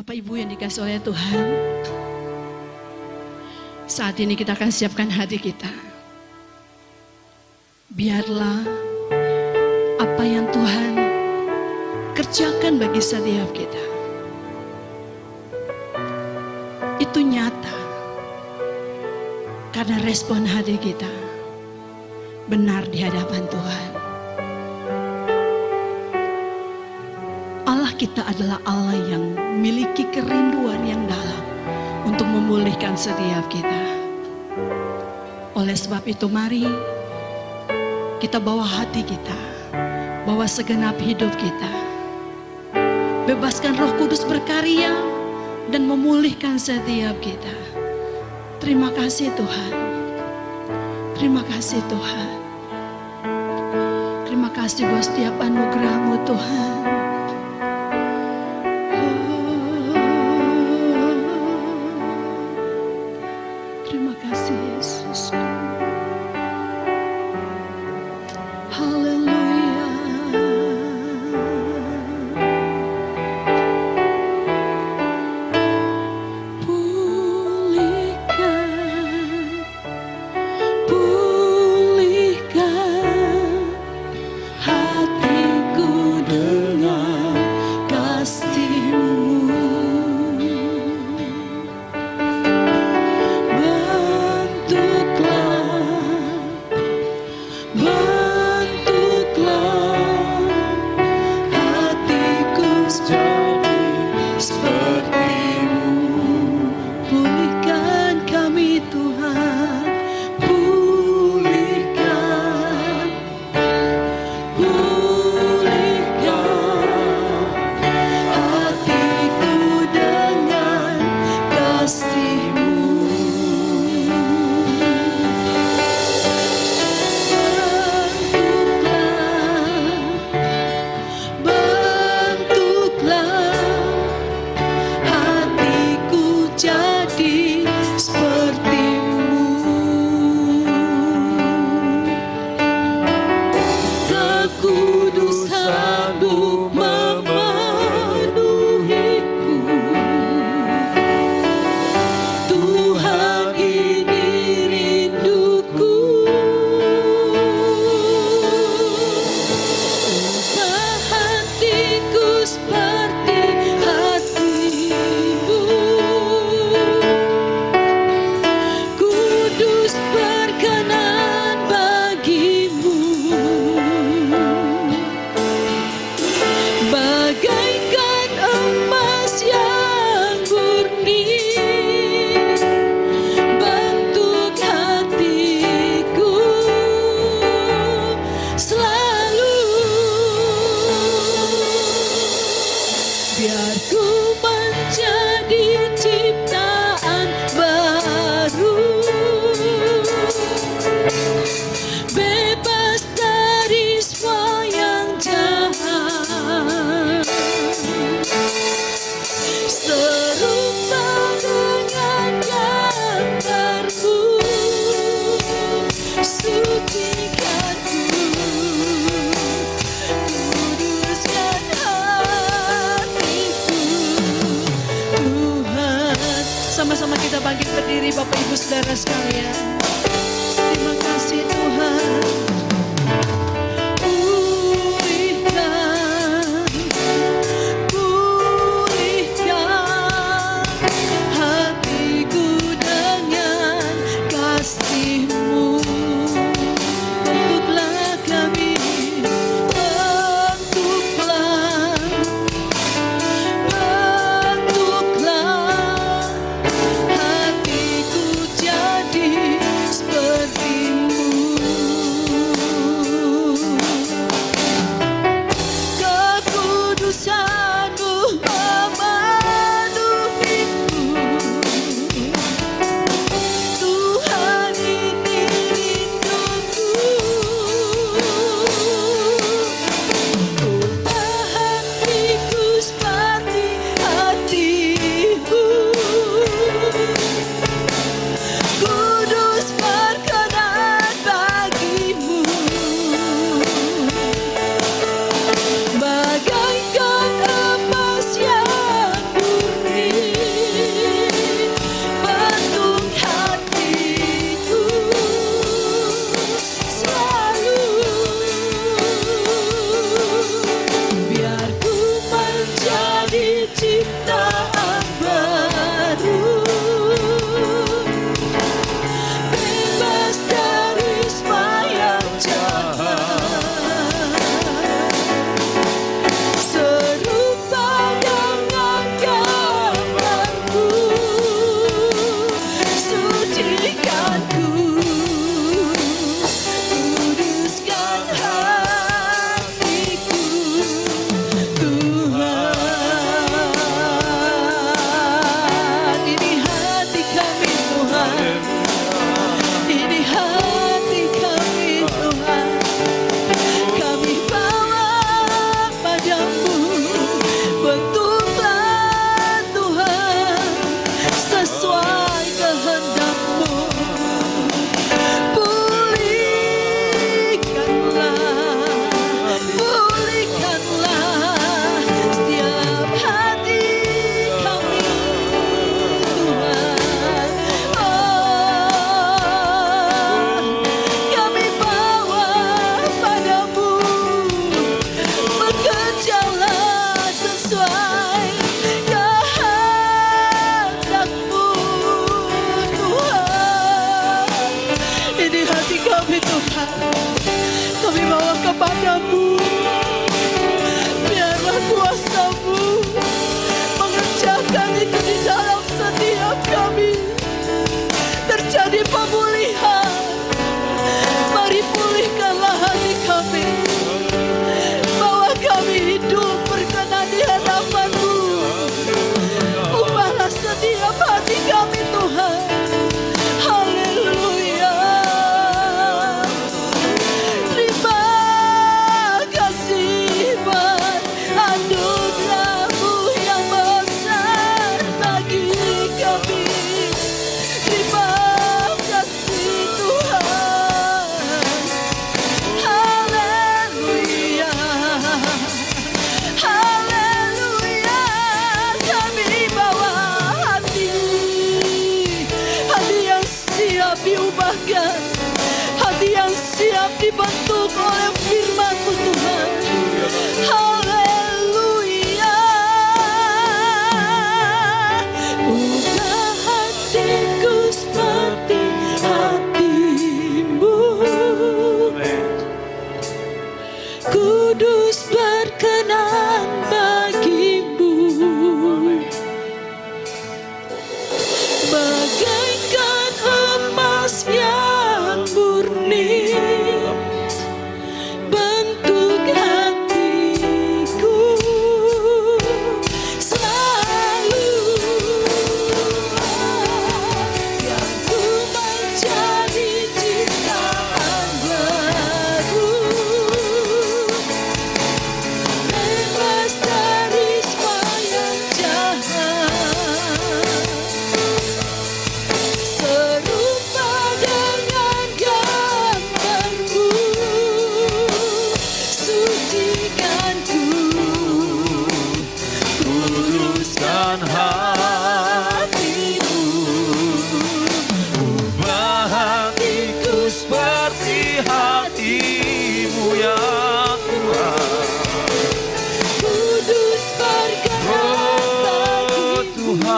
Bapak Ibu yang dikasihi oleh Tuhan, saat ini kita akan siapkan hati kita. Biarlah apa yang Tuhan kerjakan bagi setiap kita itu nyata karena respon hati kita benar di hadapan Tuhan. Allah kita adalah Allah yang memiliki kerinduan yang dalam untuk memulihkan setiap kita. Oleh sebab itu mari kita bawa hati kita, bawa segenap hidup kita. Bebaskan Roh Kudus berkarya dan memulihkan setiap kita. Terima kasih Tuhan. Terima kasih Tuhan. Terima kasih buat setiap anugerah-Mu Tuhan. Terima kasih Yesus. Haleluya. Pulihkan hatiku dengan kasih-Mu. Bentuklah hatiku jadi seperti-Mu. Pulihkan kami Tuhan, pulihkan hatiku dengan kasih-Mu. Bentuklah hatiku jadi seperti-Mu. Kekudusan-Mu memenuhiku. Tuhan, ini rinduku. Ubah hatiku seperti hati-Mu. Kudus berkenan bagi-Mu. Bagaikan emas yang murni, bentuk hatiku selalu. Biar ku menjadi ciptaan baru, bebas dari semua yang jahat, serupa dengan gambar-Mu. Sucikanku, kuduskan hatiku, Tuhan. Sama-sama kita bangkit berdiri Bapak Ibu Saudara sekalian. Terima kasih Tuhan. Pulihkan hatiku dengan kasih-Mu. Bentuklah kami, bentuklah hatiku jadi seperti-Mu. hatimu ya Tuhan. Kudus bergerak Oh Tuhan,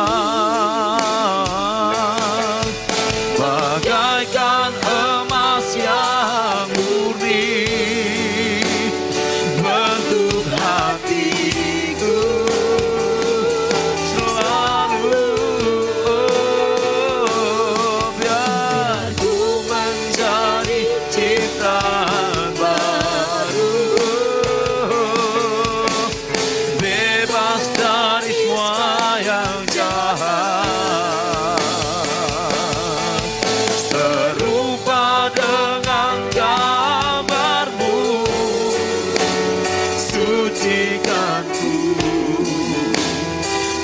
bagaikan emas yang murni bentuk hatiku selalu. Oh, biar ku menjadi ciptaan baru, bebas dari semua yang jahat, serupa dengan gambarmu, sucikan ku,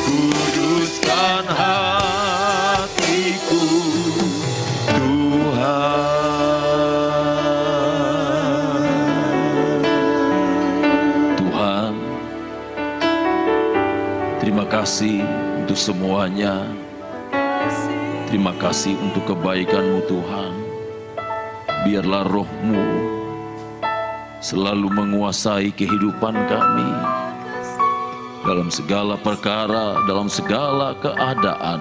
kuduskan hatiku Tuhan. Tuhan, terima kasih untuk semuanya. Terima kasih untuk kebaikan-Mu Tuhan. Biarlah Roh-Mu selalu menguasai kehidupan kami. Dalam segala perkara, dalam segala keadaan,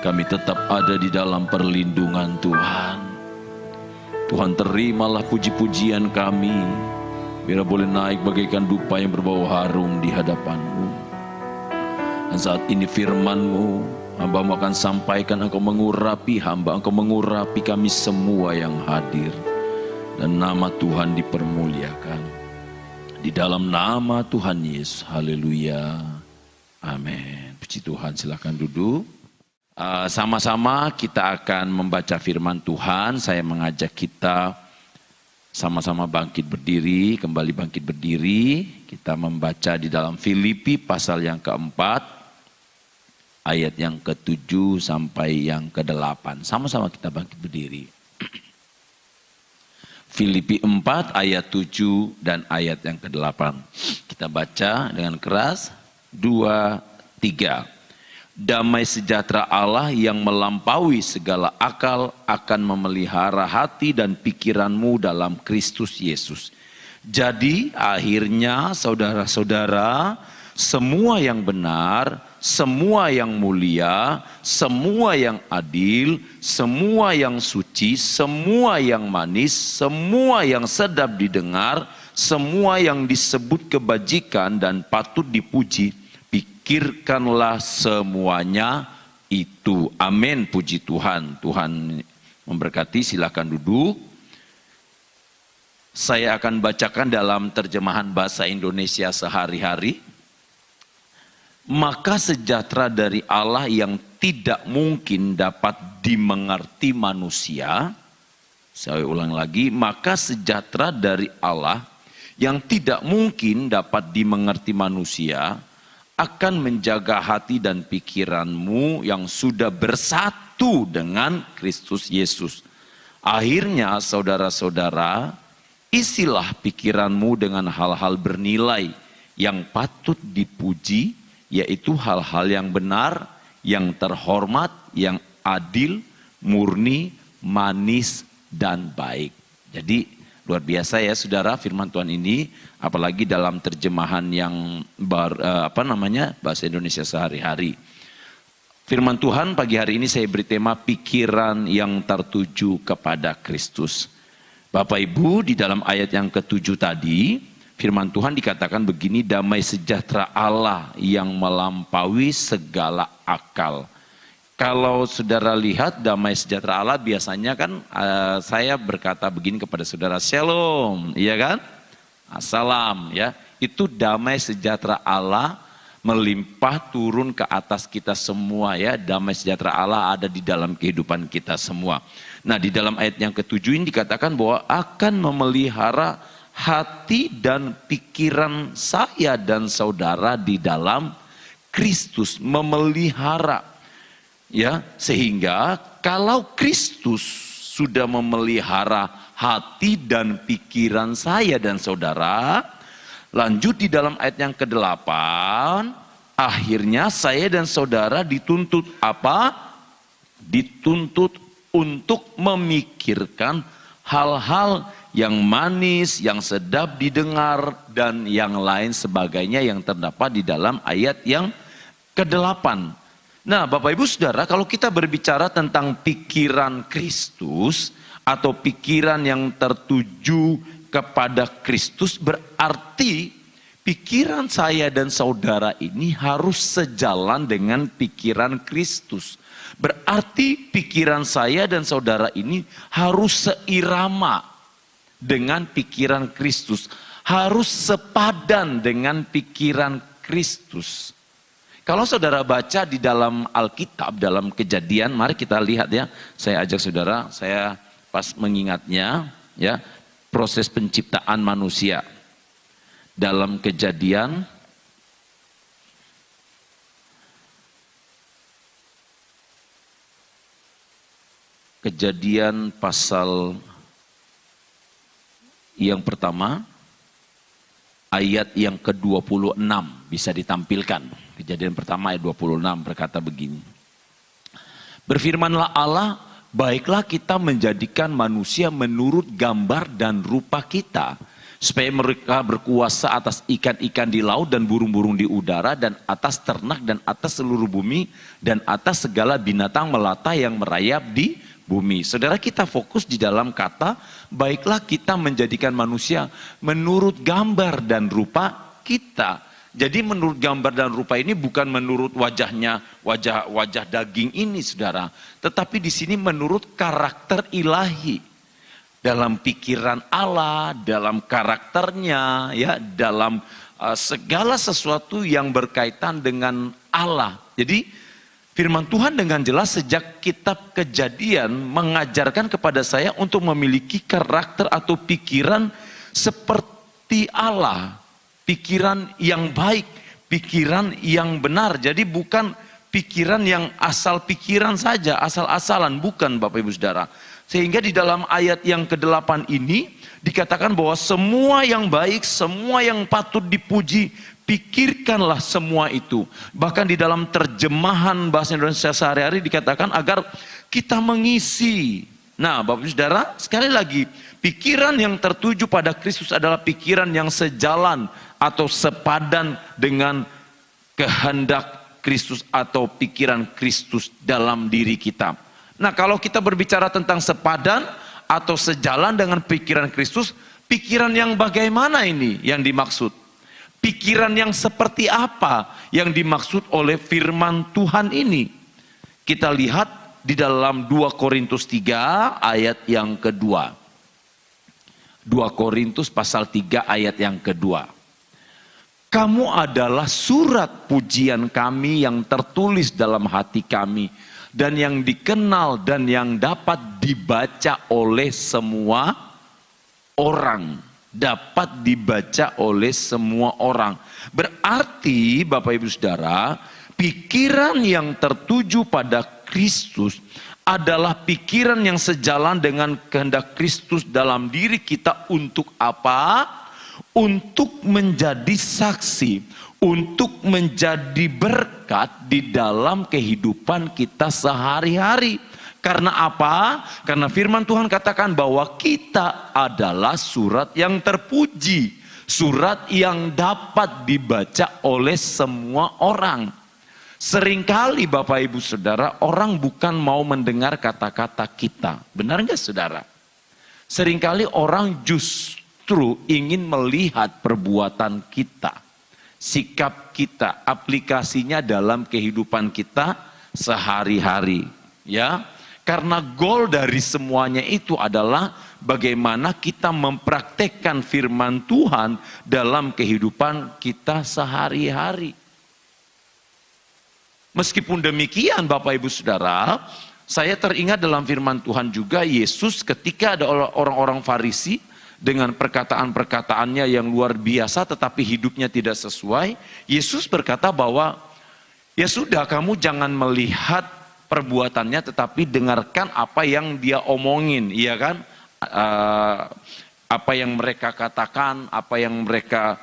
kami tetap ada di dalam perlindungan Tuhan. Tuhan, terimalah puji-pujian kami. Biar boleh naik bagaikan dupa yang berbau harum di hadapan-Mu. Dan saat ini firman-Mu, hamba-Mu akan sampaikan, Engkau mengurapi hamba, Engkau mengurapi kami semua yang hadir. Dan nama Tuhan dipermuliakan. Di dalam nama Tuhan Yesus, haleluya, amin. Puji Tuhan, silakan duduk. Sama-sama kita akan membaca firman Tuhan. Saya mengajak kita sama-sama bangkit berdiri, kembali bangkit berdiri. Kita membaca di dalam Filipi pasal yang keempat, ayat yang ke-7 sampai yang ke-8. Sama-sama kita bangkit berdiri. Filipi 4 ayat 7 dan ayat yang ke-8. Kita baca dengan keras. 2, 3. Damai sejahtera Allah yang melampaui segala akal akan memelihara hati dan pikiranmu dalam Kristus Yesus. Jadi akhirnya saudara-saudara, semua yang benar, semua yang mulia, semua yang adil, semua yang suci, semua yang manis, semua yang sedap didengar, semua yang disebut kebajikan dan patut dipuji, pikirkanlah semuanya itu. Amin, puji Tuhan. Tuhan memberkati, silakan duduk. Saya akan bacakan dalam terjemahan bahasa Indonesia sehari-hari. Maka sejahtera dari Allah yang tidak mungkin dapat dimengerti manusia. Saya ulang lagi, maka sejahtera dari Allah yang tidak mungkin dapat dimengerti manusia akan menjaga hati dan pikiranmu yang sudah bersatu dengan Kristus Yesus. Akhirnya saudara-saudara, isilah pikiranmu dengan hal-hal bernilai yang patut dipuji, yaitu hal-hal yang benar, yang terhormat, yang adil, murni, manis, dan baik. Jadi luar biasa ya saudara firman Tuhan ini, apalagi dalam terjemahan yang bahasa Indonesia sehari-hari. Firman Tuhan pagi hari ini saya beri tema pikiran yang tertuju kepada Kristus. Bapak Ibu, di dalam ayat yang ke-7 tadi, firman Tuhan dikatakan begini, damai sejahtera Allah yang melampaui segala akal. Kalau saudara lihat damai sejahtera Allah biasanya kan saya berkata begini kepada saudara, Shalom, iya kan? Assalam ya. Itu damai sejahtera Allah melimpah turun ke atas kita semua ya. Damai sejahtera Allah ada di dalam kehidupan kita semua. Nah, di dalam ayat yang ke-7 ini dikatakan bahwa akan memelihara hati dan pikiran saya dan saudara di dalam Kristus, memelihara. Ya, sehingga kalau Kristus sudah memelihara hati dan pikiran saya dan saudara, lanjut di dalam ayat yang ke-8, akhirnya saya dan saudara dituntut apa? Dituntut untuk memikirkan hal-hal yang manis, yang sedap didengar, dan yang lain sebagainya yang terdapat di dalam ayat yang ke-8. Nah, Bapak Ibu Saudara, kalau kita berbicara tentang pikiran Kristus atau pikiran yang tertuju kepada Kristus, berarti pikiran saya dan saudara ini harus sejalan dengan pikiran Kristus. Berarti pikiran saya dan saudara ini harus seirama dengan pikiran Kristus, harus sepadan dengan pikiran Kristus. Kalau saudara baca di dalam Alkitab, dalam Kejadian, mari kita lihat ya. Saya ajak saudara, saya pas mengingatnya ya, proses penciptaan manusia. Dalam Kejadian pasal yang pertama, ayat yang ke-26 bisa ditampilkan. Kejadian pertama ayat 26 berkata begini. Berfirmanlah Allah, baiklah kita menjadikan manusia menurut gambar dan rupa kita, supaya mereka berkuasa atas ikan-ikan di laut dan burung-burung di udara, dan atas ternak dan atas seluruh bumi, dan atas segala binatang melata yang merayap di bumi. Saudara, kita fokus di dalam kata, baiklah kita menjadikan manusia menurut gambar dan rupa kita. Jadi menurut gambar dan rupa ini bukan menurut wajahnya, wajah daging ini saudara. Tetapi di sini menurut karakter ilahi. Dalam pikiran Allah, dalam karakternya, ya, dalam segala sesuatu yang berkaitan dengan Allah. Jadi firman Tuhan dengan jelas sejak kitab Kejadian mengajarkan kepada saya untuk memiliki karakter atau pikiran seperti Allah. Pikiran yang baik, pikiran yang benar. Jadi bukan pikiran yang asal pikiran saja, asal-asalan. Bukan Bapak Ibu Saudara. Sehingga di dalam ayat yang ke-8 ini dikatakan bahwa semua yang baik, semua yang patut dipuji, pikirkanlah semua itu. Bahkan di dalam terjemahan bahasa Indonesia sehari-hari dikatakan agar kita mengisi. Nah, Bapak Ibu Saudara, sekali lagi, pikiran yang tertuju pada Kristus adalah pikiran yang sejalan atau sepadan dengan kehendak Kristus atau pikiran Kristus dalam diri kita. Nah, kalau kita berbicara tentang sepadan atau sejalan dengan pikiran Kristus, pikiran yang bagaimana ini yang dimaksud? Pikiran yang seperti apa yang dimaksud oleh firman Tuhan ini? Kita lihat di dalam 2 Korintus 3 ayat yang kedua. 2 Korintus pasal 3 ayat yang kedua. Kamu adalah surat pujian kami yang tertulis dalam hati kami, dan yang dikenal dan yang dapat dibaca oleh semua orang. Dapat dibaca oleh semua orang. Berarti Bapak Ibu Saudara, pikiran yang tertuju pada Kristus adalah pikiran yang sejalan dengan kehendak Kristus dalam diri kita. Untuk apa? Untuk menjadi saksi, untuk menjadi berkat di dalam kehidupan kita sehari-hari. Karena apa? Karena firman Tuhan katakan bahwa kita adalah surat yang terpuji, surat yang dapat dibaca oleh semua orang. Seringkali Bapak Ibu Saudara, orang bukan mau mendengar kata-kata kita. Benar nggak saudara? Seringkali orang justru ingin melihat perbuatan kita, sikap kita, aplikasinya dalam kehidupan kita sehari-hari. Ya, karena goal dari semuanya itu adalah bagaimana kita mempraktekkan firman Tuhan dalam kehidupan kita sehari-hari. Meskipun demikian Bapak Ibu Saudara, saya teringat dalam firman Tuhan juga Yesus ketika ada orang-orang Farisi dengan perkataan-perkataannya yang luar biasa tetapi hidupnya tidak sesuai. Yesus berkata bahwa ya sudah, kamu jangan melihat perbuatannya tetapi dengarkan apa yang dia omongin, iya kan? Apa yang mereka katakan, apa yang mereka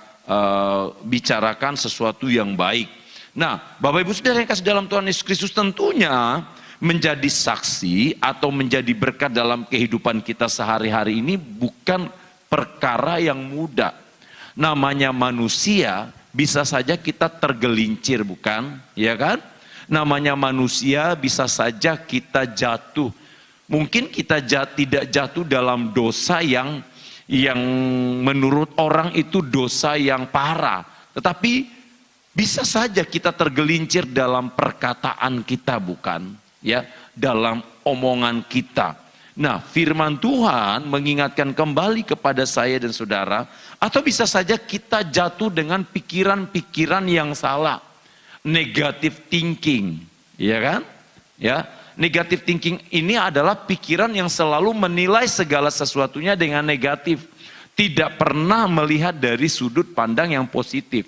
bicarakan sesuatu yang baik. Nah, Bapak Ibu Saudara yang kasih dalam Tuhan Yesus Kristus, tentunya menjadi saksi atau menjadi berkat dalam kehidupan kita sehari-hari ini bukan perkara yang mudah. Namanya manusia, bisa saja kita tergelincir, bukan? Ya kan? Namanya manusia, bisa saja kita jatuh. Mungkin kita tidak jatuh dalam dosa yang menurut orang itu dosa yang parah. Tetapi bisa saja kita tergelincir dalam perkataan kita, bukan? Ya, dalam omongan kita. Nah, firman Tuhan mengingatkan kembali kepada saya dan saudara, atau bisa saja kita jatuh dengan pikiran-pikiran yang salah. Negative thinking, ya kan? Ya, negative thinking ini adalah pikiran yang selalu menilai segala sesuatunya dengan negatif. Tidak pernah melihat dari sudut pandang yang positif.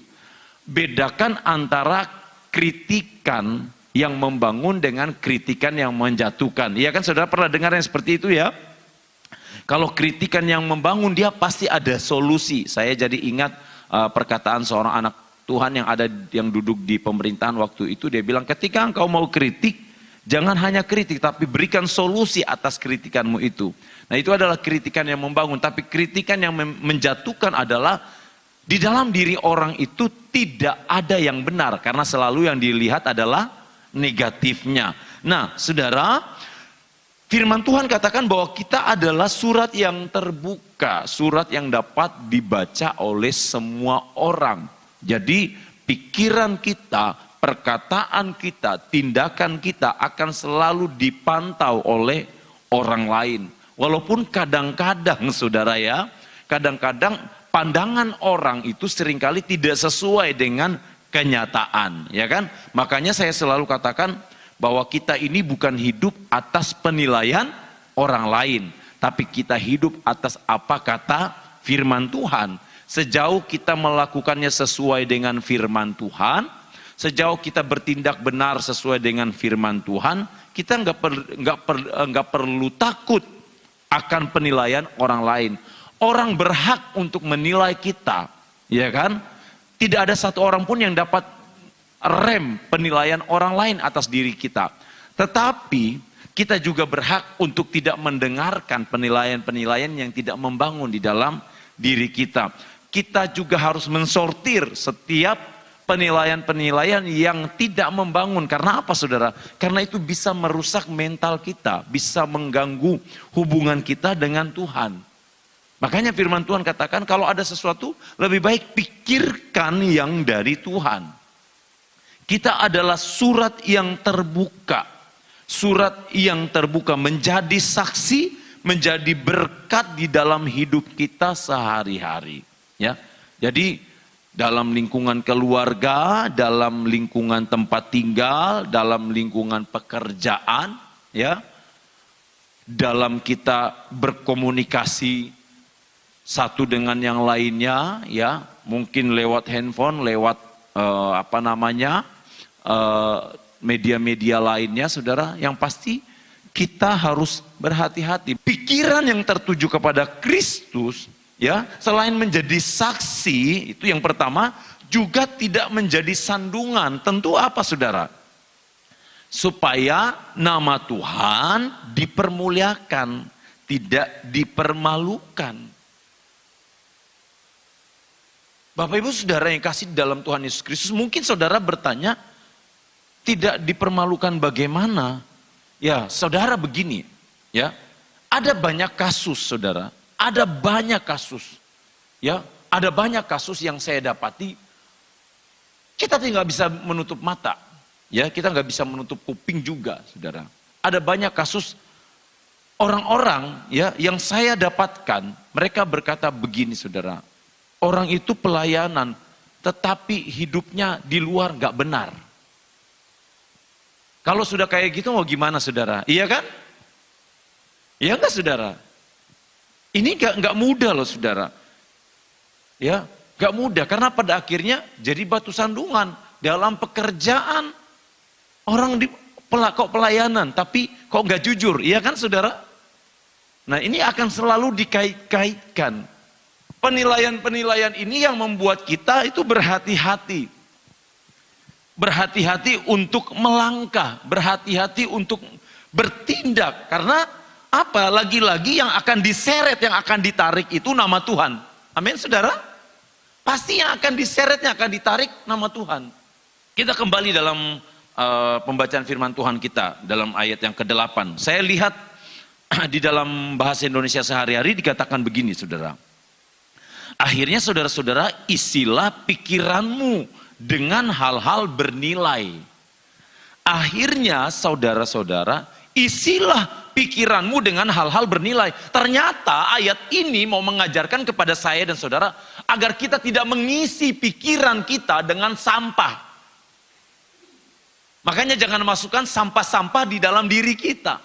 Bedakan antara kritikan yang membangun dengan kritikan yang menjatuhkan. Iya kan, saudara pernah dengar yang seperti itu ya? Kalau kritikan yang membangun, dia pasti ada solusi. Saya jadi ingat perkataan seorang anak Tuhan yang duduk di pemerintahan waktu itu. Dia bilang, ketika engkau mau kritik, jangan hanya kritik, tapi berikan solusi atas kritikanmu itu. Nah, itu adalah kritikan yang membangun. Tapi kritikan yang menjatuhkan adalah di dalam diri orang itu tidak ada yang benar. Karena selalu yang dilihat adalah negatifnya. Nah, saudara, firman Tuhan katakan bahwa kita adalah surat yang terbuka, surat yang dapat dibaca oleh semua orang. Jadi pikiran kita, perkataan kita, tindakan kita akan selalu dipantau oleh orang lain. Walaupun kadang-kadang saudara ya, kadang-kadang pandangan orang itu seringkali tidak sesuai dengan kenyataan, ya kan? Makanya saya selalu katakan bahwa kita ini bukan hidup atas penilaian orang lain, tapi kita hidup atas apa kata firman Tuhan. Sejauh kita melakukannya sesuai dengan firman Tuhan, sejauh kita bertindak benar sesuai dengan firman Tuhan, kita nggak perlu takut akan penilaian orang lain. Orang berhak untuk menilai kita, ya kan? Tidak ada satu orang pun yang dapat rem penilaian orang lain atas diri kita. Tetapi kita juga berhak untuk tidak mendengarkan penilaian-penilaian yang tidak membangun di dalam diri kita. Kita juga harus mensortir setiap penilaian-penilaian yang tidak membangun. Karena apa, saudara? Karena itu bisa merusak mental kita, bisa mengganggu hubungan kita dengan Tuhan. Makanya firman Tuhan katakan kalau ada sesuatu lebih baik pikirkan yang dari Tuhan. Kita adalah surat yang terbuka. Surat yang terbuka menjadi saksi, menjadi berkat di dalam hidup kita sehari-hari. Ya, jadi dalam lingkungan keluarga, dalam lingkungan tempat tinggal, dalam lingkungan pekerjaan, ya, dalam kita berkomunikasi satu dengan yang lainnya, ya, mungkin lewat handphone, lewat media-media lainnya, saudara. Yang pasti kita harus berhati-hati. Pikiran yang tertuju kepada Kristus, ya, selain menjadi saksi, itu yang pertama, juga tidak menjadi sandungan. Tentu apa, saudara? Supaya nama Tuhan dipermuliakan, tidak dipermalukan. Bapak Ibu saudara yang kasih dalam Tuhan Yesus Kristus, mungkin saudara bertanya, tidak dipermalukan bagaimana? Ya, saudara begini, ya, ada banyak kasus, saudara, ada banyak kasus, ya, ada banyak kasus yang saya dapati, kita tidak bisa menutup mata, ya, kita nggak bisa menutup kuping juga, saudara. Ada banyak kasus orang-orang, ya, yang saya dapatkan, mereka berkata begini, saudara. Orang itu pelayanan, tetapi hidupnya di luar gak benar. Kalau sudah kayak gitu mau gimana, saudara? Iya kan? Iya enggak, saudara? Ini gak mudah loh, saudara. Ya, gak mudah karena pada akhirnya jadi batu sandungan dalam pekerjaan. Orang kok pelayanan, tapi kok gak jujur, iya kan, saudara? Nah, ini akan selalu dikait-kaitkan. Penilaian-penilaian ini yang membuat kita itu berhati-hati. Berhati-hati untuk melangkah, berhati-hati untuk Bertindak. Karena apa? Lagi-lagi yang akan diseret, yang akan ditarik itu nama Tuhan. Amin saudara? Pasti yang akan diseret, yang akan ditarik nama Tuhan. Kita kembali dalam pembacaan firman Tuhan kita. Dalam ayat yang ke-8. Saya lihat di dalam bahasa Indonesia sehari-hari dikatakan begini saudara. Akhirnya saudara-saudara, isilah pikiranmu dengan hal-hal bernilai. Akhirnya saudara-saudara, isilah pikiranmu dengan hal-hal bernilai. Ternyata ayat ini mau mengajarkan kepada saya dan saudara agar kita tidak mengisi pikiran kita dengan sampah. Makanya jangan masukkan sampah-sampah di dalam diri kita.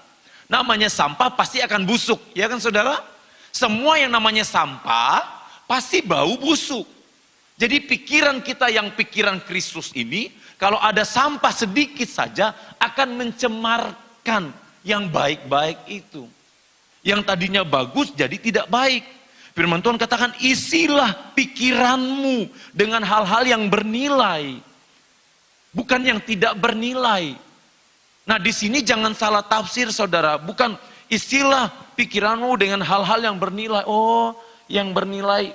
Namanya sampah pasti akan busuk, ya kan saudara? Semua yang namanya sampah pasti bau busuk. Jadi pikiran kita yang pikiran Kristus ini, kalau ada sampah sedikit saja akan mencemarkan yang baik-baik itu. Yang tadinya bagus jadi tidak baik. Firman Tuhan katakan, isilah pikiranmu dengan hal-hal yang bernilai. Bukan yang tidak bernilai. Nah di sini jangan salah tafsir saudara. Bukan isilah pikiranmu dengan hal-hal yang bernilai. Oh, yang bernilai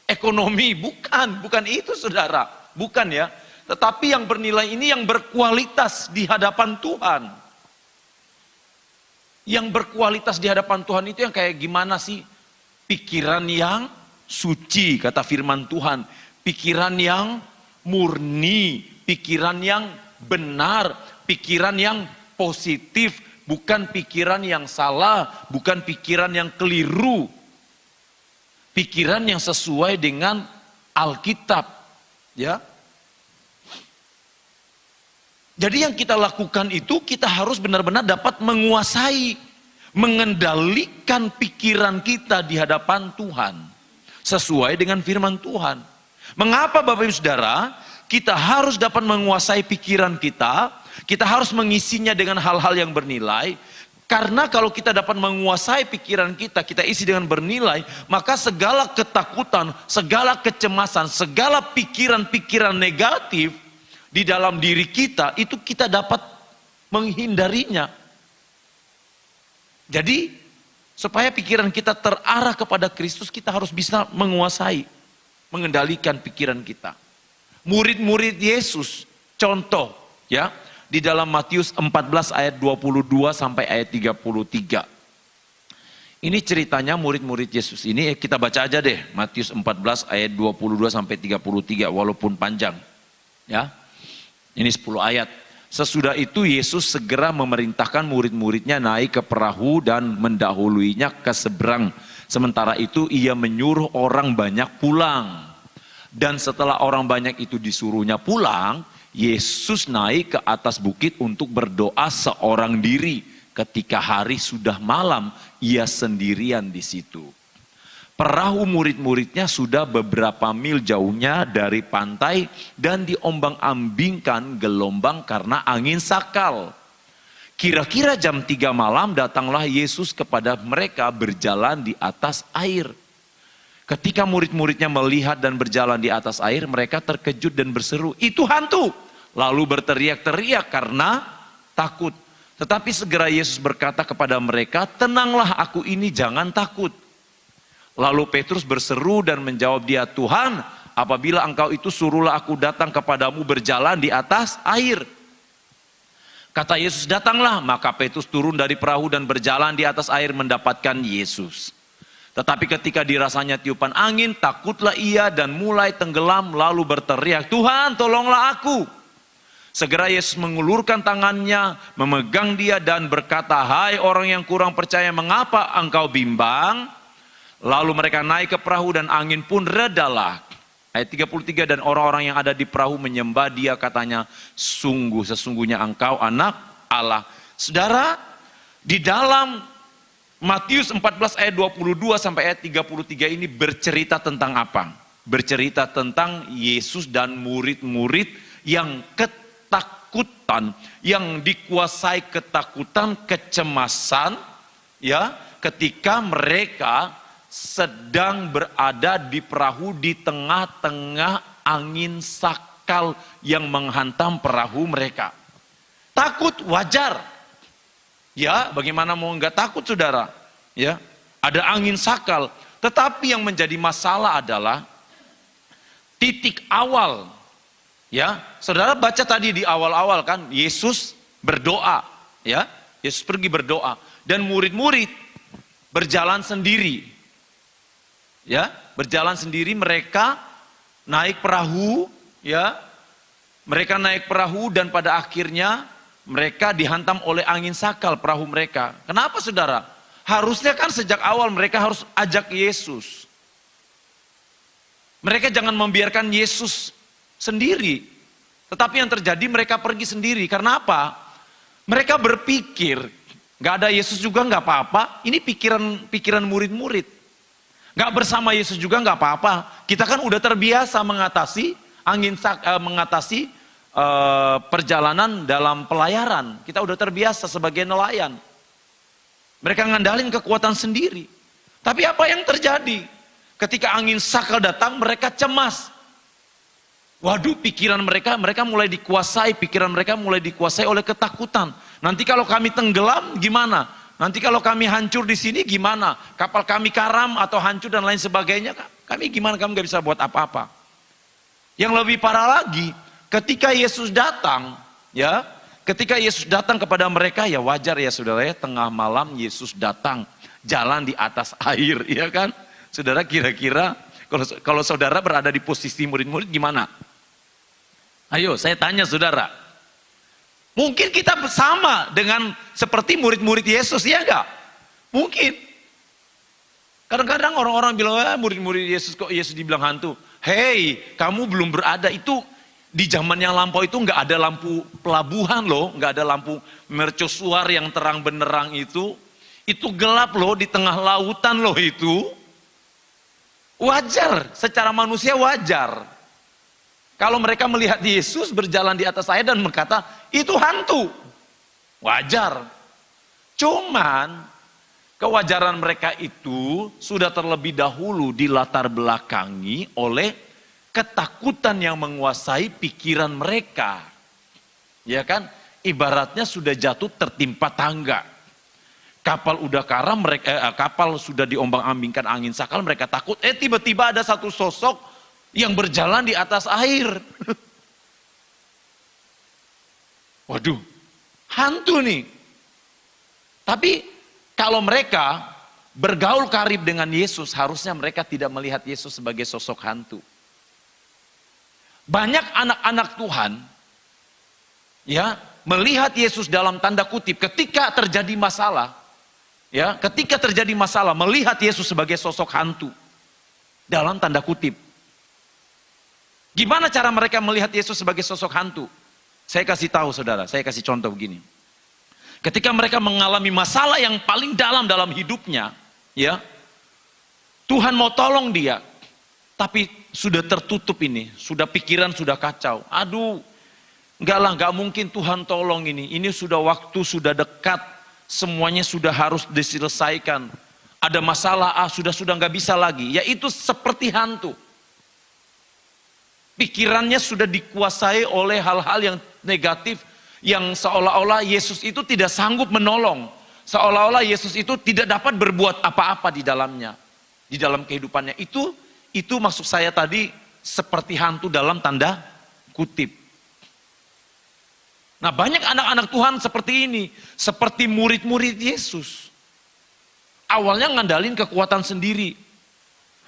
ekonomi, bukan itu saudara, bukan ya. Tetapi yang bernilai ini yang berkualitas di hadapan Tuhan. Yang berkualitas di hadapan Tuhan itu yang kayak gimana sih? Pikiran yang suci, kata firman Tuhan. Pikiran yang murni, pikiran yang benar, pikiran yang positif, bukan pikiran yang salah, bukan pikiran yang keliru. Pikiran yang sesuai dengan Alkitab, ya. Jadi yang kita lakukan itu kita harus benar-benar dapat menguasai, mengendalikan pikiran kita di hadapan Tuhan sesuai dengan firman Tuhan. Mengapa Bapak Ibu Saudara? Kita harus dapat menguasai pikiran kita, kita harus mengisinya dengan hal-hal yang bernilai. Karena kalau kita dapat menguasai pikiran kita, kita isi dengan bernilai, maka segala ketakutan, segala kecemasan, segala pikiran-pikiran negatif di dalam diri kita, itu kita dapat menghindarinya. Jadi, supaya pikiran kita terarah kepada Kristus, kita harus bisa menguasai, mengendalikan pikiran kita. Murid-murid Yesus, contoh ya, di dalam Matius 14 ayat 22 sampai ayat 33. Ini ceritanya murid-murid Yesus ini, kita baca aja deh, Matius 14 ayat 22 sampai 33 walaupun panjang. Ya. Ini 10 ayat. Sesudah itu Yesus segera memerintahkan murid-muridnya naik ke perahu dan mendahuluinya ke seberang. Sementara itu ia menyuruh orang banyak pulang. Dan setelah orang banyak itu disuruhnya pulang, Yesus naik ke atas bukit untuk berdoa seorang diri. Ketika hari sudah malam, ia sendirian di situ. Perahu murid-muridnya sudah beberapa mil jauhnya dari pantai dan diombang-ambingkan gelombang karena angin sakal. Kira-kira jam 3 malam datanglah Yesus kepada mereka berjalan di atas air. Ketika murid-muridnya melihat dan berjalan di atas air, mereka terkejut dan berseru, "Itu hantu!" Lalu berteriak-teriak karena takut. Tetapi segera Yesus berkata kepada mereka, "Tenanglah, aku ini, jangan takut." Lalu Petrus berseru dan menjawab dia, "Tuhan, apabila engkau itu suruhlah aku datang kepadamu berjalan di atas air." Kata Yesus, "Datanglah." Maka Petrus turun dari perahu dan berjalan di atas air mendapatkan Yesus. Tetapi ketika dirasanya tiupan angin, takutlah ia dan mulai tenggelam lalu berteriak, "Tuhan, tolonglah aku." Segera Yesus mengulurkan tangannya, memegang dia dan berkata, "Hai orang yang kurang percaya, mengapa engkau bimbang?" Lalu mereka naik ke perahu dan angin pun redalah. Ayat 33, dan orang-orang yang ada di perahu menyembah dia, katanya, "Sungguh sesungguhnya engkau anak Allah." Saudara, di dalam Matius 14 ayat 22 sampai ayat 33 ini bercerita tentang apa? Bercerita tentang Yesus dan murid-murid yang ketakutan, yang dikuasai ketakutan, kecemasan, ya, ketika mereka sedang berada di perahu di tengah-tengah angin sakal yang menghantam perahu mereka. Takut wajar. Ya, bagaimana mau nggak takut saudara? Ya, ada angin sakal. Tetapi yang menjadi masalah adalah titik awal. Ya, saudara baca tadi di awal-awal kan, Yesus berdoa. Ya, Yesus pergi berdoa dan murid-murid berjalan sendiri. Ya, berjalan sendiri, mereka naik perahu. Ya, mereka naik perahu dan pada akhirnya mereka dihantam oleh angin sakal perahu mereka. Kenapa saudara? Harusnya kan sejak awal mereka harus ajak Yesus. Mereka jangan membiarkan Yesus sendiri. Tetapi yang terjadi mereka pergi sendiri. Karena apa? Mereka berpikir, gak ada Yesus juga gak apa-apa. Ini pikiran murid-murid. Gak bersama Yesus juga gak apa-apa. Kita kan udah terbiasa mengatasi perjalanan dalam pelayaran. Kita udah terbiasa sebagai nelayan. Mereka ngandalin kekuatan sendiri. Tapi apa yang terjadi? Ketika angin sakal datang, mereka cemas. Waduh, pikiran mereka mulai dikuasai, pikiran mereka mulai dikuasai oleh ketakutan. Nanti kalau kami tenggelam gimana? Nanti kalau kami hancur di sini gimana? Kapal kami karam atau hancur dan lain sebagainya, kami gimana? Kami gak bisa buat apa-apa. Yang lebih parah lagi, ketika Yesus datang, ya, ketika Yesus datang kepada mereka, ya wajar ya saudara ya, tengah malam Yesus datang, jalan di atas air, ya kan? Saudara kira-kira kalau saudara berada di posisi murid-murid gimana? Ayo saya tanya saudara. Mungkin kita sama dengan seperti murid-murid Yesus, ya enggak? Mungkin. Kadang-kadang orang-orang bilang, murid-murid Yesus kok Yesus dibilang hantu. Hei, kamu belum berada, itu di zaman yang lampau itu nggak ada lampu pelabuhan loh, nggak ada lampu mercusuar yang terang benderang itu gelap loh, di tengah lautan loh itu. Wajar, secara manusia wajar. Kalau mereka melihat Yesus berjalan di atas air dan berkata, itu hantu. Wajar. Cuman, kewajaran mereka itu sudah terlebih dahulu dilatar belakangi oleh ketakutan yang menguasai pikiran mereka. Ya kan? Ibaratnya sudah jatuh tertimpa tangga. Kapal udah karam, kapal sudah diombang-ambingkan angin sakal, mereka takut. Tiba-tiba ada satu sosok yang berjalan di atas air. Waduh, hantu nih. Tapi kalau mereka bergaul karib dengan Yesus, harusnya mereka tidak melihat Yesus sebagai sosok hantu. Banyak anak-anak Tuhan ya melihat Yesus dalam tanda kutip ketika terjadi masalah. Ya, ketika terjadi masalah melihat Yesus sebagai sosok hantu dalam tanda kutip. Gimana cara mereka melihat Yesus sebagai sosok hantu? Saya kasih tahu saudara, saya kasih contoh begini. Ketika mereka mengalami masalah yang paling dalam hidupnya, ya, Tuhan mau tolong dia, tapi sudah tertutup ini, sudah pikiran sudah kacau. Aduh, enggak mungkin Tuhan tolong ini. Ini sudah waktu sudah dekat, semuanya sudah harus diselesaikan. Ada masalah, sudah nggak bisa lagi. Ya itu seperti hantu. Pikirannya sudah dikuasai oleh hal-hal yang negatif, yang seolah-olah Yesus itu tidak sanggup menolong. Seolah-olah Yesus itu tidak dapat berbuat apa-apa di dalamnya. Di dalam kehidupannya. Itu maksud saya tadi seperti hantu dalam tanda kutip. Nah banyak anak-anak Tuhan seperti ini. Seperti murid-murid Yesus. Awalnya ngandalin kekuatan sendiri.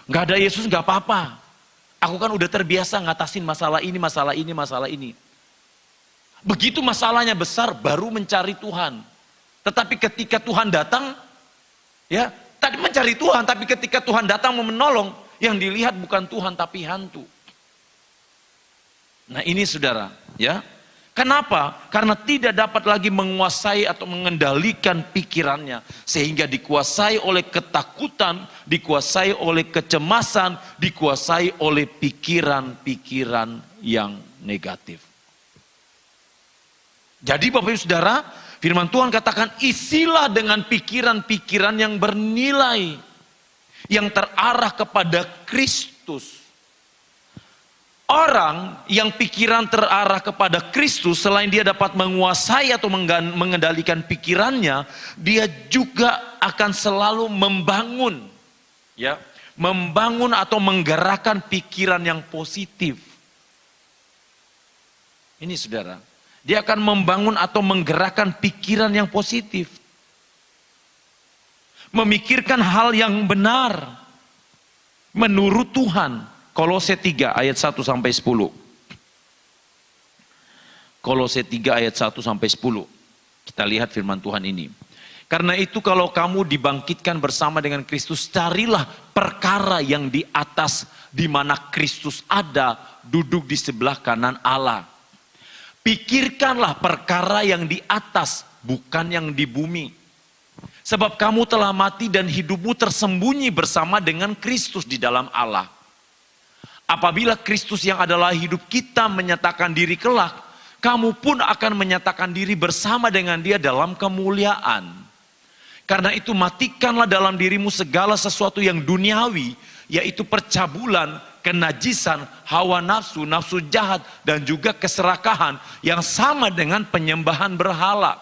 Gak ada Yesus gak apa-apa. Aku kan udah terbiasa ngatasin masalah ini. Begitu masalahnya besar baru mencari Tuhan. Tetapi ketika Tuhan datang, ya tadi mencari Tuhan, tapi ketika Tuhan datang mau menolong, yang dilihat bukan Tuhan tapi hantu. Nah ini saudara, ya. Kenapa? Karena tidak dapat lagi menguasai atau mengendalikan pikirannya. Sehingga dikuasai oleh ketakutan, dikuasai oleh kecemasan, dikuasai oleh pikiran-pikiran yang negatif. Jadi Bapak Ibu Saudara, firman Tuhan katakan isilah dengan pikiran-pikiran yang bernilai. Yang terarah kepada Kristus. Orang yang pikiran terarah kepada Kristus, selain dia dapat menguasai atau mengendalikan pikirannya, dia juga akan selalu membangun, ya, membangun atau menggerakkan pikiran yang positif. Ini saudara, dia akan membangun atau menggerakkan pikiran yang positif. Memikirkan hal yang benar menurut Tuhan. Kolose 3 ayat 1 sampai 10. Kolose 3 ayat 1 sampai 10. Kita lihat firman Tuhan ini. Karena itu kalau kamu dibangkitkan bersama dengan Kristus, carilah perkara yang di atas, di mana Kristus ada, duduk di sebelah kanan Allah. Pikirkanlah perkara yang di atas, bukan yang di bumi. Sebab kamu telah mati dan hidupmu tersembunyi bersama dengan Kristus di dalam Allah. Apabila Kristus yang adalah hidup kita menyatakan diri kelak, kamu pun akan menyatakan diri bersama dengan Dia dalam kemuliaan. Karena itu matikanlah dalam dirimu segala sesuatu yang duniawi, yaitu percabulan, kenajisan, hawa nafsu, nafsu jahat, dan juga keserakahan yang sama dengan penyembahan berhala.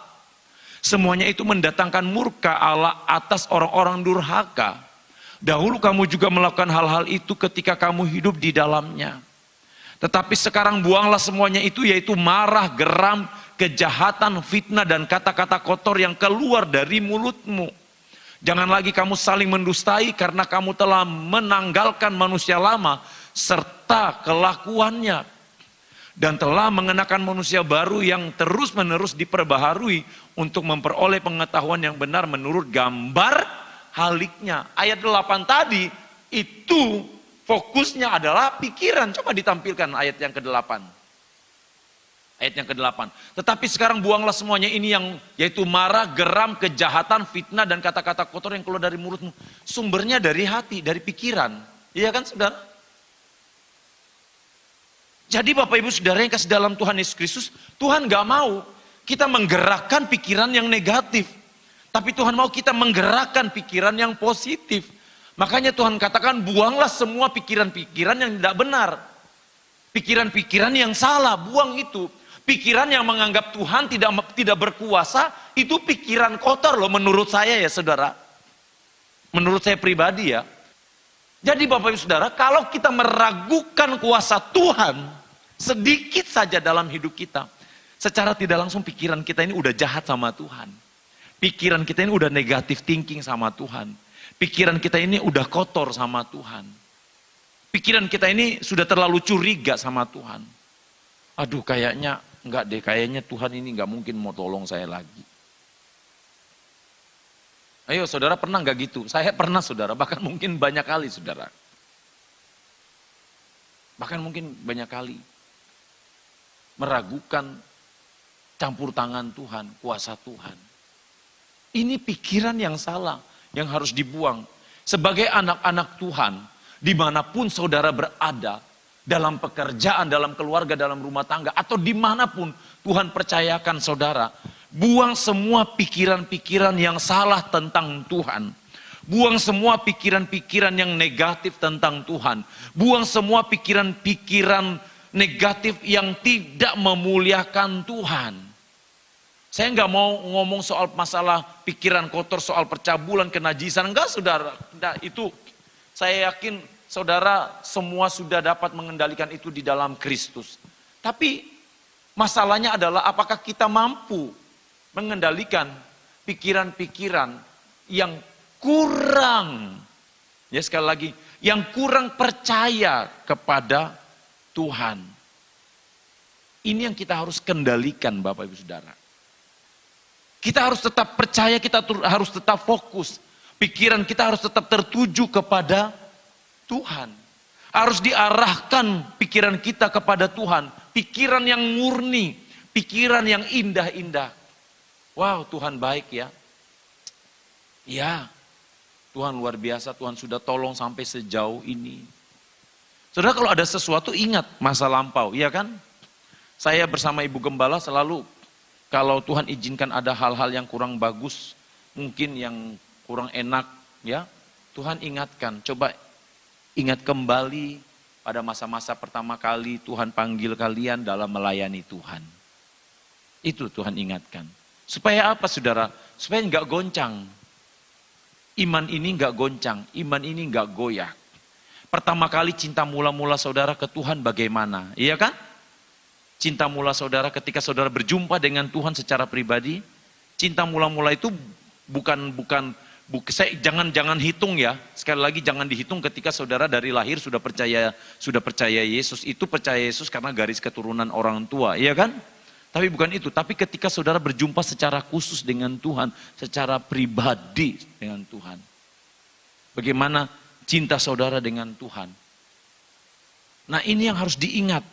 Semuanya itu mendatangkan murka Allah atas orang-orang durhaka. Dahulu kamu juga melakukan hal-hal itu ketika kamu hidup di dalamnya. Tetapi sekarang buanglah semuanya itu, yaitu marah, geram, kejahatan, fitnah, dan kata-kata kotor yang keluar dari mulutmu. Jangan lagi kamu saling mendustai karena kamu telah menanggalkan manusia lama serta kelakuannya. Dan telah mengenakan manusia baru yang terus-menerus diperbaharui untuk memperoleh pengetahuan yang benar menurut gambar haliknya. Ayat 8 tadi itu fokusnya adalah pikiran. Coba ditampilkan ayat yang ke-8. Ayat yang ke-8. Tetapi sekarang buanglah semuanya ini yang yaitu marah, geram, kejahatan, fitnah, dan kata-kata kotor yang keluar dari mulutmu. Sumbernya dari hati, dari pikiran. Iya kan saudara? Jadi Bapak Ibu Saudara yang kasih dalam Tuhan Yesus Kristus, Tuhan gak mau kita menggerakkan pikiran yang negatif. Tapi Tuhan mau kita menggerakkan pikiran yang positif. Makanya Tuhan katakan buanglah semua pikiran-pikiran yang tidak benar. Pikiran-pikiran yang salah, buang itu. Pikiran yang menganggap Tuhan tidak berkuasa, itu pikiran kotor loh menurut saya ya saudara. Menurut saya pribadi ya. Jadi Bapak Ibu Saudara, kalau kita meragukan kuasa Tuhan sedikit saja dalam hidup kita, secara tidak langsung pikiran kita ini udah jahat sama Tuhan. Pikiran kita ini udah negatif thinking sama Tuhan. Pikiran kita ini udah kotor sama Tuhan. Pikiran kita ini sudah terlalu curiga sama Tuhan. Aduh kayaknya enggak deh, kayaknya Tuhan ini enggak mungkin mau tolong saya lagi. Ayo saudara pernah enggak gitu? Saya pernah saudara, bahkan mungkin banyak kali saudara. Bahkan mungkin banyak kali. Meragukan campur tangan Tuhan, kuasa Tuhan. Ini pikiran yang salah, yang harus dibuang. Sebagai anak-anak Tuhan, dimanapun saudara berada, dalam pekerjaan, dalam keluarga, dalam rumah tangga, atau dimanapun Tuhan percayakan saudara, buang semua pikiran-pikiran yang salah tentang Tuhan. Buang semua pikiran-pikiran yang negatif tentang Tuhan. Buang semua pikiran-pikiran negatif yang tidak memuliakan Tuhan. Saya nggak mau ngomong soal masalah pikiran kotor, soal percabulan, kenajisan. Enggak saudara, enggak, itu saya yakin saudara semua sudah dapat mengendalikan itu di dalam Kristus. Tapi masalahnya adalah apakah kita mampu mengendalikan pikiran-pikiran yang kurang, ya sekali lagi, yang kurang percaya kepada Tuhan. Ini yang kita harus kendalikan Bapak Ibu Saudara. Kita harus tetap percaya, kita harus tetap fokus. Pikiran kita harus tetap tertuju kepada Tuhan. Harus diarahkan pikiran kita kepada Tuhan. Pikiran yang murni, pikiran yang indah-indah. Wow, Tuhan baik ya. Ya, Tuhan luar biasa, Tuhan sudah tolong sampai sejauh ini. Saudara kalau ada sesuatu ingat masa lampau, iya kan? Saya bersama Ibu Gembala selalu, kalau Tuhan izinkan ada hal-hal yang kurang bagus, mungkin yang kurang enak, ya Tuhan ingatkan, coba ingat kembali pada masa-masa pertama kali Tuhan panggil kalian dalam melayani Tuhan. Itu Tuhan ingatkan. Supaya apa saudara? Supaya nggak goncang. Iman ini nggak goncang, iman ini nggak goyah. Pertama kali cinta mula-mula saudara ke Tuhan bagaimana? Iya kan? Cinta mula saudara ketika saudara berjumpa dengan Tuhan secara pribadi. Cinta mula-mula itu jangan hitung ya. Sekali lagi jangan dihitung ketika saudara dari lahir sudah percaya Yesus. Itu percaya Yesus karena garis keturunan orang tua, iya kan? Tapi bukan itu, tapi ketika saudara berjumpa secara khusus dengan Tuhan, secara pribadi dengan Tuhan. Bagaimana cinta saudara dengan Tuhan. Nah ini yang harus diingat.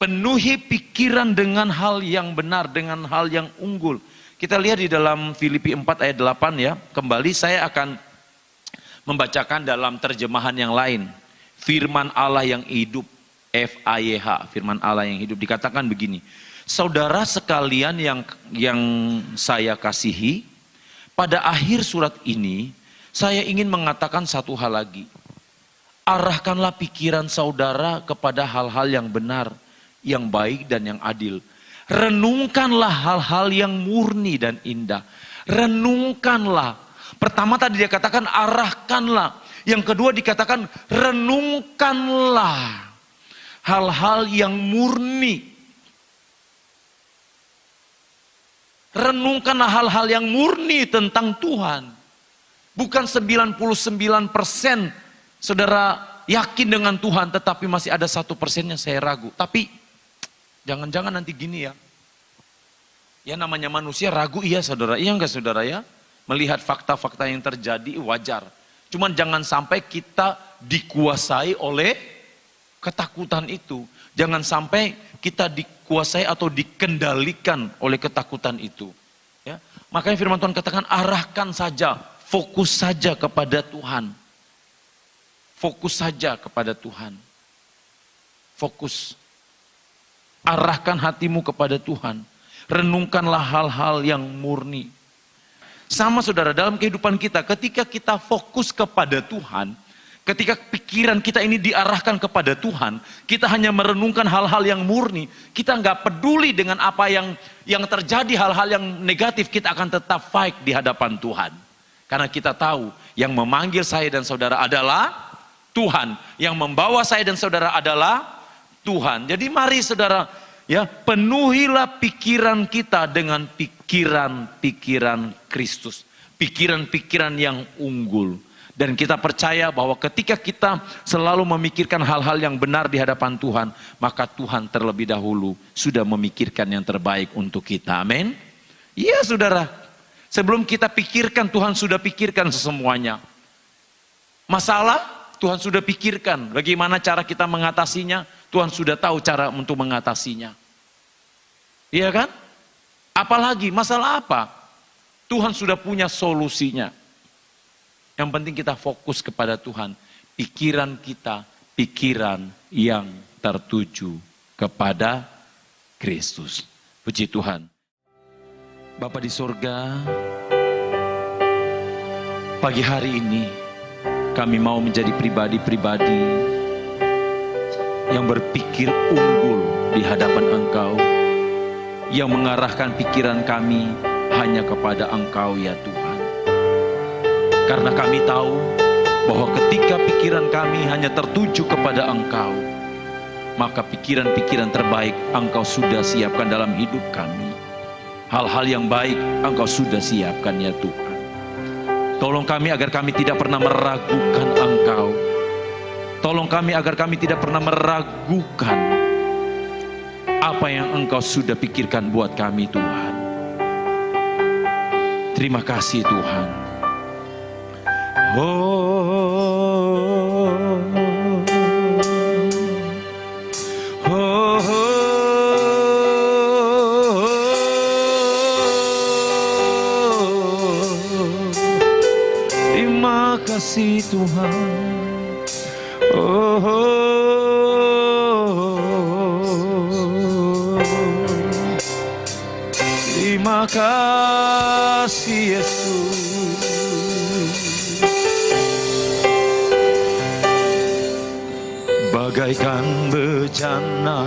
Penuhi pikiran dengan hal yang benar, dengan hal yang unggul. Kita lihat di dalam Filipi 4 ayat 8 ya. Kembali saya akan membacakan dalam terjemahan yang lain. Firman Allah yang hidup. FAYH, firman Allah yang hidup, dikatakan begini. Saudara sekalian yang saya kasihi, pada akhir surat ini saya ingin mengatakan satu hal lagi. Arahkanlah pikiran saudara kepada hal-hal yang benar, yang baik dan yang adil. Renungkanlah hal-hal yang murni dan indah. Renungkanlah. Pertama tadi dia katakan arahkanlah. Yang kedua dikatakan renungkanlah. Hal-hal yang murni. Renungkanlah hal-hal yang murni tentang Tuhan. Bukan 99% saudara yakin dengan Tuhan, tetapi masih ada 1% yang saya ragu. Tapi jangan-jangan nanti gini ya. Ya namanya manusia ragu iya saudara. Iya enggak saudara ya? Melihat fakta-fakta yang terjadi wajar. Cuman jangan sampai kita dikuasai oleh ketakutan itu. Jangan sampai kita dikuasai atau dikendalikan oleh ketakutan itu. Ya. Makanya firman Tuhan katakan arahkan saja, fokus saja kepada Tuhan. Fokus saja kepada Tuhan. Fokus. Arahkan hatimu kepada Tuhan. Renungkanlah hal-hal yang murni. Sama saudara, dalam kehidupan kita, ketika kita fokus kepada Tuhan, ketika pikiran kita ini diarahkan kepada Tuhan, kita hanya merenungkan hal-hal yang murni, kita nggak peduli dengan apa yang terjadi, hal-hal yang negatif, kita akan tetap fight di hadapan Tuhan. Karena kita tahu yang memanggil saya dan saudara adalah Tuhan, yang membawa saya dan saudara adalah Tuhan. Jadi mari saudara, ya penuhilah pikiran kita dengan pikiran-pikiran Kristus, pikiran-pikiran yang unggul. Dan kita percaya bahwa ketika kita selalu memikirkan hal-hal yang benar di hadapan Tuhan, maka Tuhan terlebih dahulu sudah memikirkan yang terbaik untuk kita. Amin. Iya saudara, sebelum kita pikirkan, Tuhan sudah pikirkan semuanya. Masalah, Tuhan sudah pikirkan. Bagaimana cara kita mengatasinya, Tuhan sudah tahu cara untuk mengatasinya. Iya kan? Apalagi, masalah apa? Tuhan sudah punya solusinya. Yang penting kita fokus kepada Tuhan. Pikiran kita, pikiran yang tertuju kepada Kristus. Puji Tuhan. Bapa di surga, pagi hari ini kami mau menjadi pribadi-pribadi yang berpikir unggul di hadapan Engkau. Yang mengarahkan pikiran kami hanya kepada Engkau ya Tuhan. Karena kami tahu bahwa ketika pikiran kami hanya tertuju kepada Engkau, maka pikiran-pikiran terbaik Engkau sudah siapkan dalam hidup kami. Hal-hal yang baik Engkau sudah siapkan ya Tuhan. Tolong kami agar kami tidak pernah meragukan Engkau. Tolong kami agar kami tidak pernah meragukan apa yang Engkau sudah pikirkan buat kami Tuhan. Terima kasih Tuhan. Terima kasih Tuhan. Terima kasih Yesus. bagaikan bejana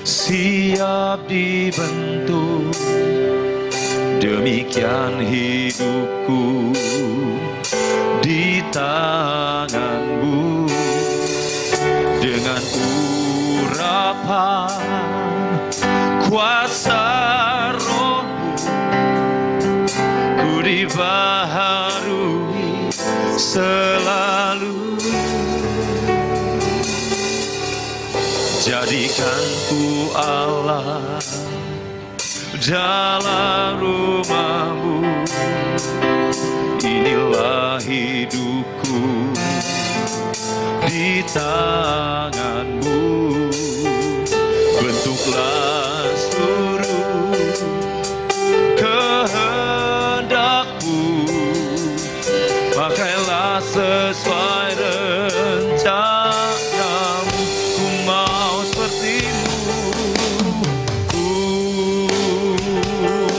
siap dibentuk. Demikian hidupku di tanganmu, dengan urapan kuasa Rohmu ku dibaharui selalu. Jadikan ku Allah dalam rumah-Mu, inilah hidupku di tangan-Mu. Bentuklah seluruh kehendak-Mu, pakailah sesuai rencana-Mu. Ku mau seperti-Mu,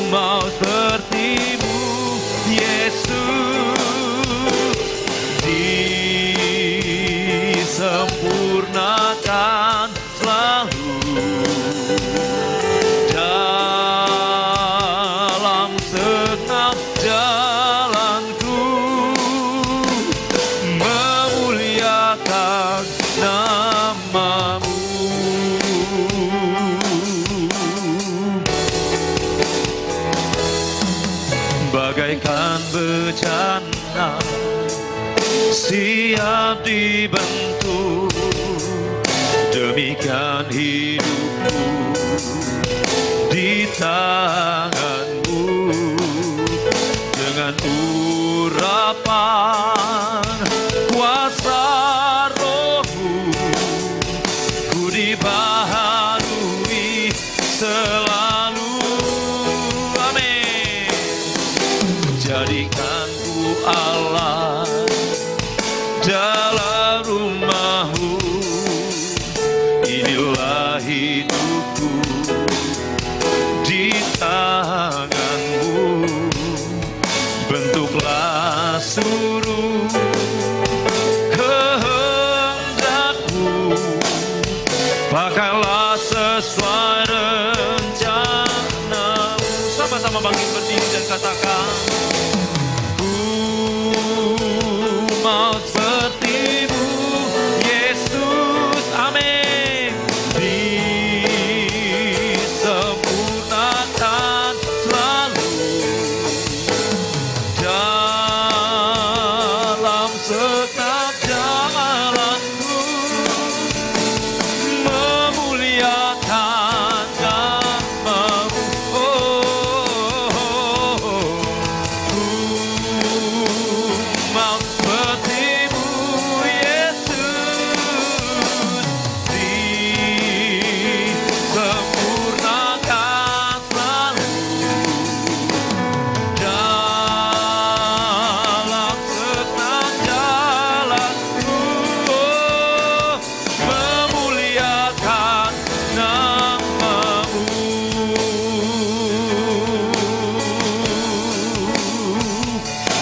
mau seperti-Mu, Yesus. Disempurnakan selalu dalam segenap jalanku, memuliakan nama-Mu. Bagaikan bejana siap dibentuk, demikian hidupku di tangan-Mu, dengan urapan kuasa Roh-Mu ku dibaharui selalu. Amin. Jadikan ku Allah dalam rumah-Mu, inilah hidupku di tangan-Mu. Bentuklah seluruh kehendak-Mu, pakailah sesuai rencana-Mu. Sama-sama bangkit berdiri dan katakan, mau seperti-Mu, Yesus. Amin. Disempurnakan selalu dalam segenap jalanku, memuliakan nama-Mu. Mau seperti-Mu, Yesus. Disempurnakan selalu dalam segenap jalanku, memuliakan nama-Mu.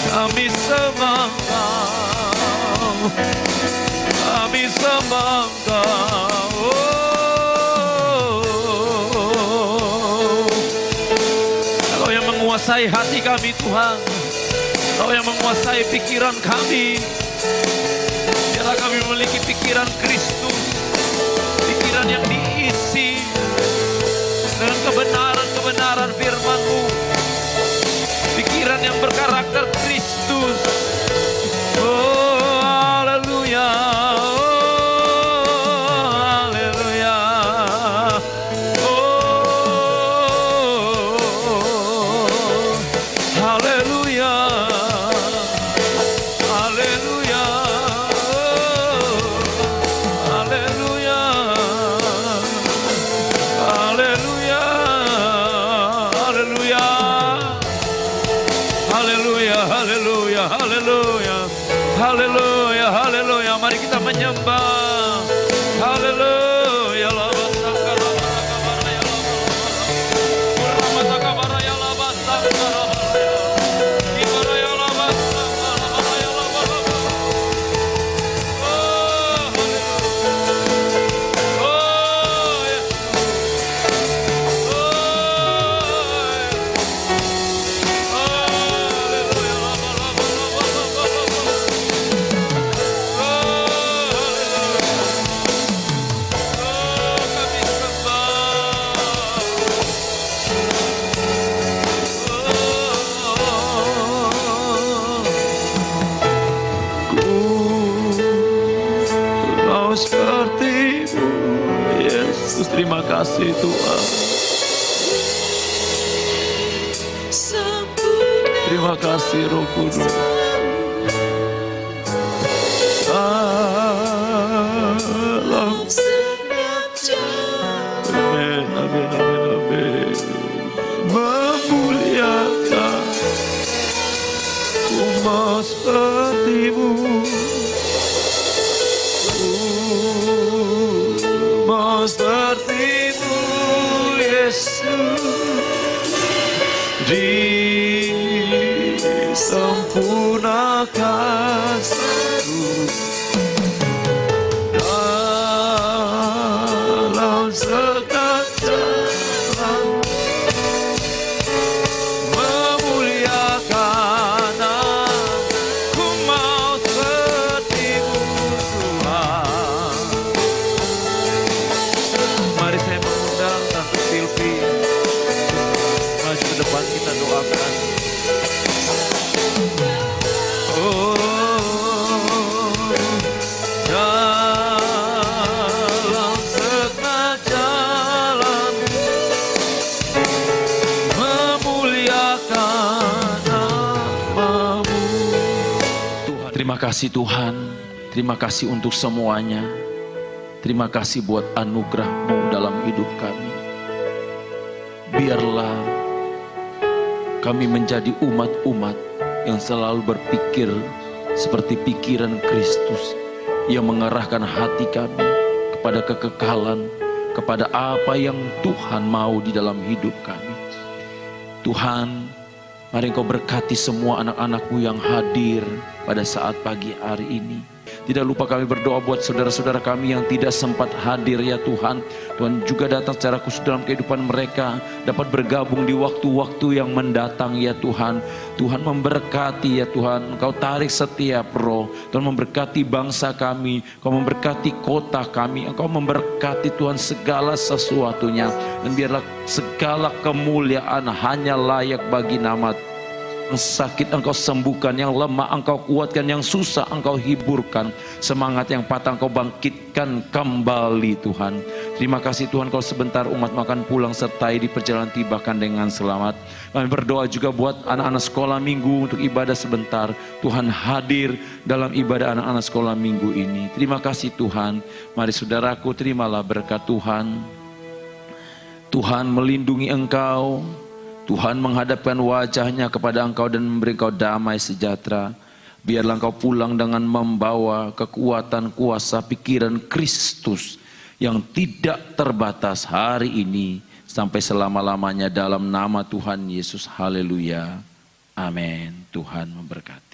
Kami sembah Kau, kami sembah Kau. Kau yang menguasai hati kami, Tuhan. Kau yang menguasai pikiran kami. Biarlah kami memiliki pikiran Kristus, pikiran yang diisi dengan kebenaran-kebenaran firman-Mu, pikiran yang berkarakter Kristus. Oh, haleluya. Oh, haleluya. Oh, haleluya. Haleluya. Haleluya. Haleluya. Haleluya. Haleluya, haleluya, haleluya. Haleluya, haleluya. Mari kita menyembah. Haleluya. Oh, haleluya. Terima kasih Tuhan. Terima kasih Roh Kudus. Amin, amin, amin, amin. Memuliakan umat sepertimu, umat sepertimu Yesus, disempurnakan seluruh dalam segala jalan, memuliakan aku mau sepertimu Tuhan. Mari saya mengundang Tante Silvi maju ke depan, kita doakan. Dalam segala jalan memuliakan namamu Tuhan. Terima kasih Tuhan, terima kasih untuk semuanya. Terima kasih buat anugerah-Mu dalam hidup kami. Biarlah kami menjadi umat-umat yang selalu berpikir seperti pikiran Kristus, yang mengarahkan hati kami kepada kekekalan, kepada apa yang Tuhan mau di dalam hidup kami. Tuhan, mari Engkau berkati semua anak-anak-Mu yang hadir pada saat pagi hari ini. Tidak lupa kami berdoa buat saudara-saudara kami yang tidak sempat hadir ya Tuhan. Tuhan juga datang secara khusus dalam kehidupan mereka, dapat bergabung di waktu-waktu yang mendatang ya Tuhan. Tuhan memberkati ya Tuhan, Engkau tarik setiap roh. Tuhan memberkati bangsa kami, Engkau memberkati kota kami, Engkau memberkati Tuhan segala sesuatunya. Dan biarlah segala kemuliaan hanya layak bagi nama. Yang sakit Engkau sembuhkan, yang lemah Engkau kuatkan, yang susah Engkau hiburkan, semangat yang patah Engkau bangkitkan kembali Tuhan. Terima kasih Tuhan, kalau sebentar umat makan pulang sertai di perjalanan tibakan dengan selamat. Kami berdoa juga buat anak-anak sekolah minggu untuk ibadah sebentar. Tuhan hadir dalam ibadah anak-anak sekolah minggu ini. Terima kasih Tuhan. Mari saudaraku, terimalah berkat Tuhan. Tuhan melindungi engkau. Tuhan menghadapkan wajahnya kepada engkau dan memberi engkau damai sejahtera. Biarlah engkau pulang dengan membawa kekuatan, kuasa, pikiran Kristus yang tidak terbatas hari ini sampai selama-lamanya dalam nama Tuhan Yesus. Haleluya. Amin. Tuhan memberkati.